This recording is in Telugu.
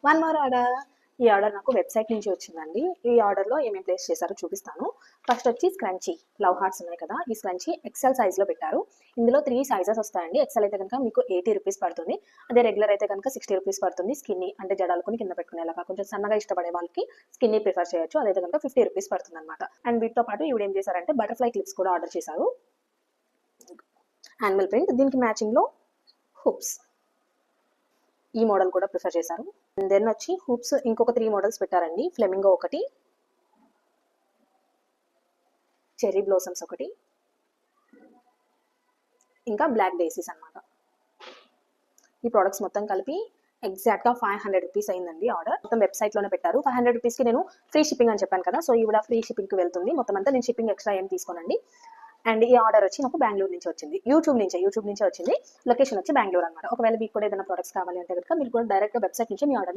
One more order. ఈ ఆర్డర్ నాకు వెబ్సైట్ నుంచి వచ్చిందండి. ఈ ఆర్డర్లో ఏమేమి ప్లేస్ చేశారో చూపిస్తాను. ఫస్ట్ వచ్చి స్క్రంచీ లవ్ హార్ట్స్ ఉన్నాయి కదా, ఈ స్క్రంచీ ఎక్సెల్ సైజ్లో పెట్టారు. ఇందులో 3 సైజెస్ వస్తాయండి. ఎక్సెల్ అయితే కనుక మీకు 80 రూపీస్ పడుతుంది. అదే రెగ్యులర్ అయితే కనుక 60 రూపీస్ పడుతుంది. స్కిన్నీ అంటే జడాలుకొని కింద పెట్టుకునేలాగా కొంచెం సన్నగా ఇష్టపడే వాళ్ళకి స్కిన్నీ ప్రిఫర్ చేయొచ్చు. అదైతే కనుక 50 రూపీస్ పడుతుంది అనమాట. అండ్ వీటితో పాటు ఇవి ఏం చేశారంటే బటర్ఫ్లై క్లిప్స్ కూడా ఆర్డర్ చేశారు. యానిమల్ ప్రింట్, దీనికి మ్యాచింగ్లో హుప్స్, ఈ మోడల్ కూడా ప్రిఫర్ చేశారు. అండ్ దెన్ వచ్చి హూప్స్ ఇంకొక 3 మోడల్స్ పెట్టారండి. ఫ్లెమింగో ఒకటి, చెర్రీ బ్లోసమ్స్ ఒకటి, ఇంకా బ్లాక్ డేసీస్ అనమాట. ఈ ప్రోడక్ట్స్ మొత్తం కలిపి ఎగ్జాక్ట్గా 500 రూపీస్ అయిందండి ఆర్డర్. మొత్తం వెబ్సైట్లోనే పెట్టారు. 500 రూపీస్కి నేను ఫ్రీ షిప్పింగ్ అని చెప్పాను కదా, సో ఈ కూడా ఫ్రీ షిప్పింగ్కి వెళ్తుంది. మొత్తం అంతా నేను షిప్పింగ్ ఎక్స్ట్రా ఏం తీసుకోనండి. అండ్ ఈ ఆర్డర్ వచ్చి నాకు బెంగళూరు నుంచి వచ్చింది. యూట్యూబ్ నుంచే వచ్చింది. లొకేషన్ వచ్చి బెంగళూరు అనమాట. ఒకవేళ మీకు కూడా ఏదైనా ప్రోడక్ట్స్ కావాలి అంటే కనుక మీరు కూడా డైరెక్ట్గా వెబ్సైట్ నుంచి మీ ఆర్డర్